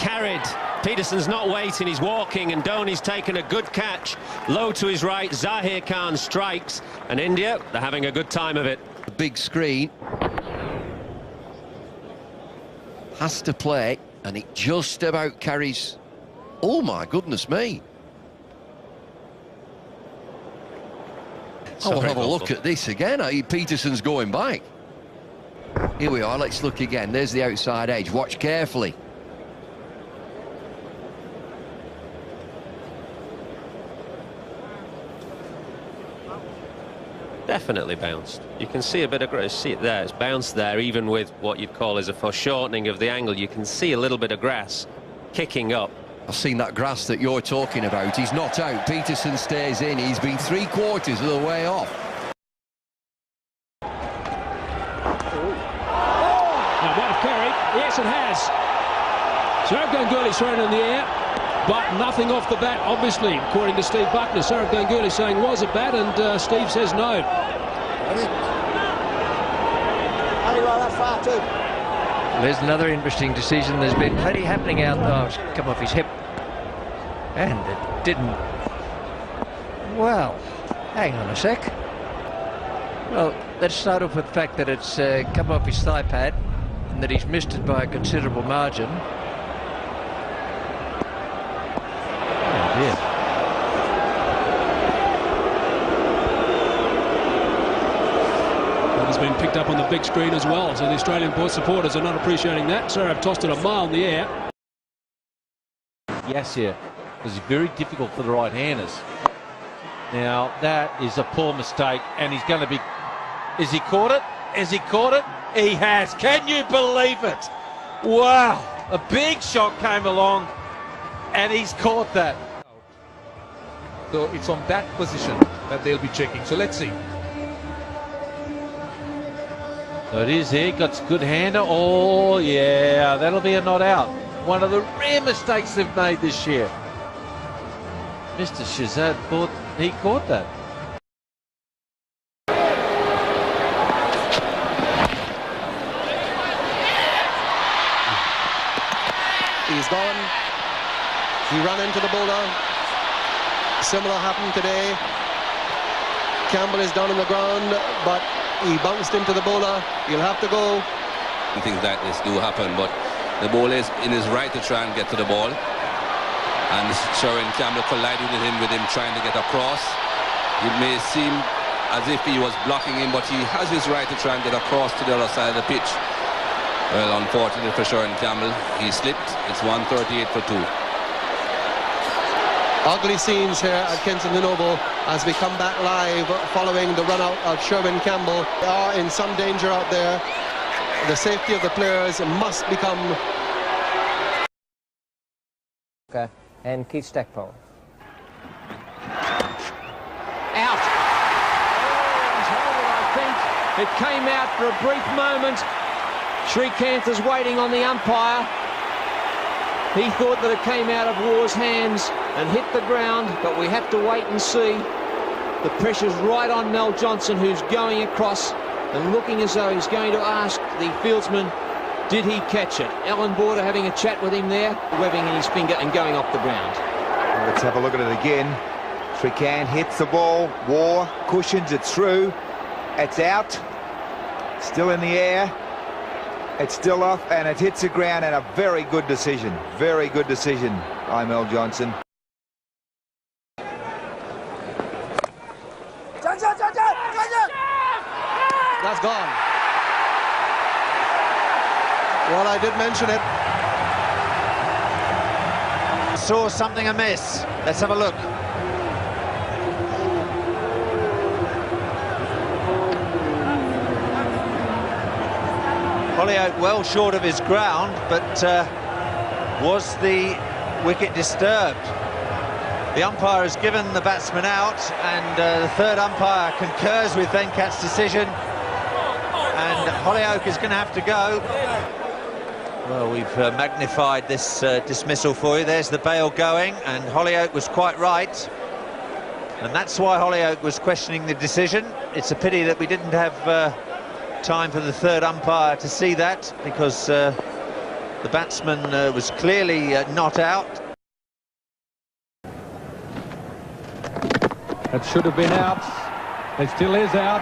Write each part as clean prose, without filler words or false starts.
carried. Peterson's not waiting, he's walking, and Dhoni's taken a good catch. Low to his right, Zahir Khan strikes, and India, they're having a good time of it. The big screen. Has to play, and it just about carries. Oh my goodness me. I will have a look at this again. Peterson's going back. Here we are, let's look again. There's the outside edge. Watch carefully. Definitely bounced. You can see a bit of grass. See it there. It's bounced there, even with what you'd call as a foreshortening of the angle. You can see a little bit of grass kicking up. I've seen that grass that you're talking about. He's not out. Peterson stays in. He's been 3/4 of the way off. Now, might have carried. Yes, it has. Sourav Ganguly's thrown in the air, but nothing off the bat, obviously, according to Steve Buckner. Sourav Ganguly saying was a bat, and Steve says no. There's another interesting decision. There's been plenty happening out there. It's come off his hip. And it didn't. Well, hang on a sec. Well, let's start off with the fact that it's come off his thigh pad and that he's missed it by a considerable margin. Oh dear. That has been picked up on the big screen as well, so the Australian supporters are not appreciating that. Sourav tossed it a mile in the air. Yes, yeah. It was very difficult for the right-handers. Now, that is a poor mistake, and he's going to be... Has he caught it? Has he caught it? He has. Can you believe it? Wow. A big shot came along, and he's caught that. So it's on that position that they'll be checking. So let's see. So it is here. Got a good hander. Oh, yeah. That'll be a not out. One of the rare mistakes they've made this year. Mr. Shazad thought he caught that. He's gone. He ran into the bowler. Similar happened today. Campbell is down on the ground, but he bounced into the bowler. He'll have to go. Things like this do happen, but the bowler is in his right to try and get to the ball. And Sherwin Campbell collided with him trying to get across. It may seem as if he was blocking him, but he has his right to try and get across to the other side of the pitch. Well, unfortunately for Sherwin Campbell, he slipped. It's 138 for 2. Ugly scenes here at Kensington Oval as we come back live following the run out of Sherwin Campbell. They are in some danger out there. The safety of the players must become... Okay. And Keith Stackpole. Out. I think it came out for a brief moment. Srikanth is waiting on the umpire. He thought that it came out of War's hands and hit the ground, but we have to wait and see. The pressure's right on Mel Johnson, who's going across and looking as though he's going to ask the fieldsman, did he catch it? Alan Border having a chat with him there, webbing in his finger and going off the ground. Let's have a look at it again. Srikanth hits the ball. War cushions it through. It's out. Still in the air. It's still off, and it hits the ground, and a very good decision. Very good decision by Mel Johnson. That's gone. Well, I did mention it. Saw something amiss. Let's have a look. Holyoake well short of his ground, but was the wicket disturbed? The umpire has given the batsman out, and the third umpire concurs with Venkat's decision, and Holyoake is going to have to go. Well, we've magnified this dismissal for you. There's the bail going, and Holyoake was quite right, and that's why Holyoake was questioning the decision. It's a pity that we didn't have time for the third umpire to see that, because The batsman was clearly not out. That should have been out. It still is out.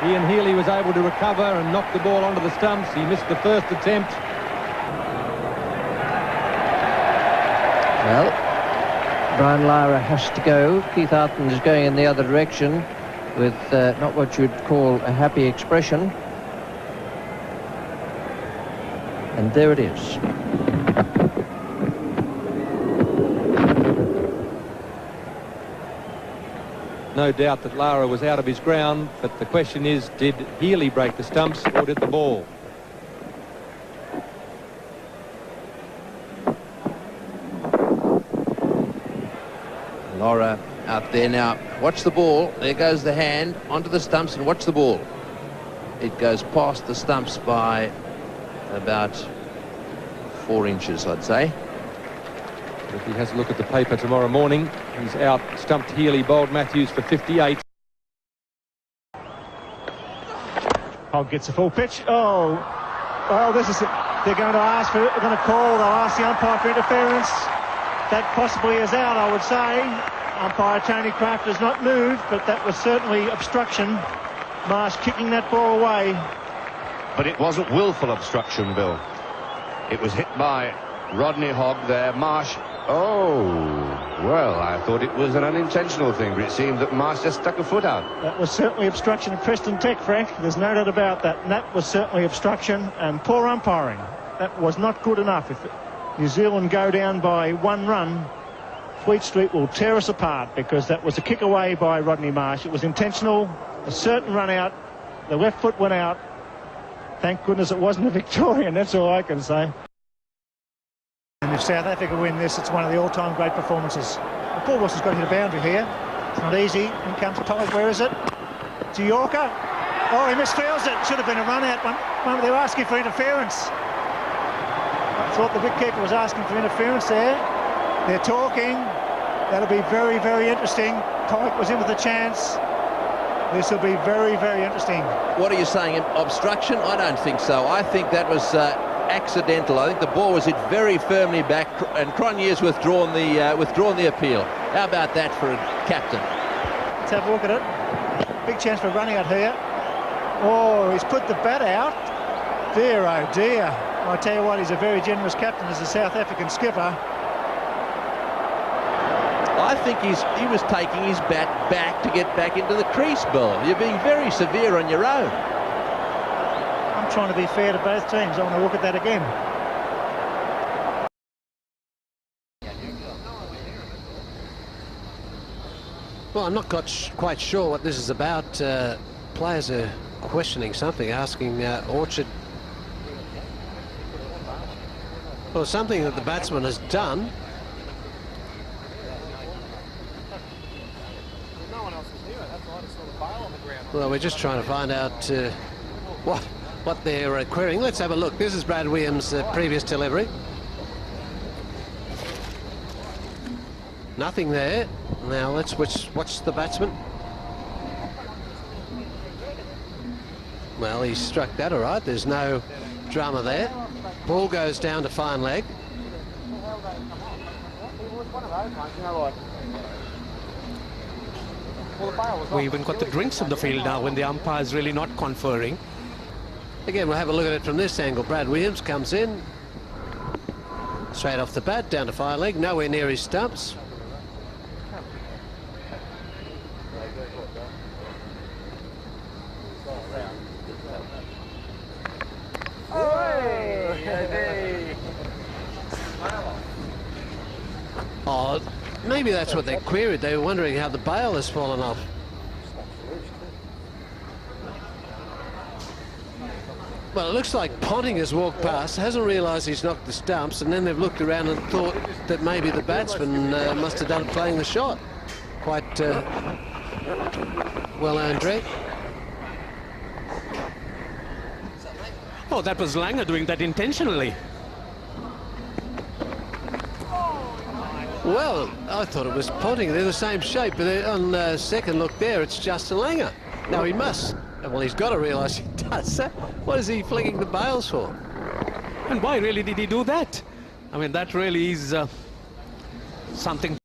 Ian Healy was able to recover and knock the ball onto the stumps. He missed the first attempt. Well, Brian Lara has to go. Keith Arton is going in the other direction with not what you'd call a happy expression. And there it is. No doubt that Lara was out of his ground, but the question is, did Healy break the stumps or did the ball? Lara out there now. Watch the ball. There goes the hand onto the stumps, and watch the ball. It goes past the stumps by about 4 inches, I'd say. If he has a look at the paper tomorrow morning, he's out stumped Healy, bowled Matthews for 58. Hogg gets a full pitch. Oh, well, this is it. They're going to ask for it. They're going to call. They'll ask the umpire for interference. That possibly is out, I would say. Umpire Tony Kraft has not moved, but that was certainly obstruction. Marsh kicking that ball away. But it wasn't willful obstruction, Bill. It was hit by Rodney Hogg there. Marsh. Oh, well, I thought it was an unintentional thing, but it seemed that Marsh just stuck a foot out. That was certainly obstruction of Preston Tech, Frank. There's no doubt about that. And that was certainly obstruction and poor umpiring. That was not good enough. If New Zealand go down by 1 run, Fleet Street will tear us apart, because that was a kick away by Rodney Marsh. It was intentional, a certain run out. The left foot went out. Thank goodness it wasn't a Victorian, that's all I can say. And if South Africa win this, it's one of the all-time great performances. Paul Wilson's got to hit a boundary here. It's not easy. In comes Pollock. Where is it? To Yorker. Oh, he misfields it. Should have been a run out. They were asking for interference. I thought the wicketkeeper was asking for interference there. They're talking. That'll be very, very interesting. Pollock was in with a chance. This will be very, very interesting. What are you saying? Obstruction? I don't think so. I think that was accidental. I think the ball was hit very firmly back, and Cronje's withdrawn the appeal. How about that for a captain? Let's have a look at it. Big chance for running out here. Oh, he's put the bat out. Dear, oh dear. I tell you what, he's a very generous captain as a South African skipper. I think he was taking his bat back to get back into the crease, Bill. You're being very severe on your own. I'm trying to be fair to both teams. I want to look at that again. Well, I'm not quite sure what this is about. Players are questioning something, asking Orchard. Well, something that the batsman has done. Well, we're just trying to find out what they're querying. Let's have a look. This is Brad Williams' previous delivery. Nothing there. Now let's watch the batsman. Well, he struck that all right. There's no drama there. Ball goes down to fine leg. We even got the drinks in the field now when the umpire is really not conferring. Again, we'll have a look at it from this angle. Brad Williams comes in. Straight off the bat, down to fine leg, nowhere near his stumps. Oh, maybe that's what they queried. They were wondering how the bail has fallen off. Well, it looks like Ponting has walked past, hasn't realised he's knocked the stumps, and then they've looked around and thought that maybe the batsman must have done playing the shot. Quite well earned drink. Oh, that was Langer doing that intentionally. Well, I thought it was Ponting. They're the same shape, but on second look there, it's Justin Langer. Now he must. Well, he's got to realise he does. What is he flinging the bails for? And why really did he do that? I mean, that really is something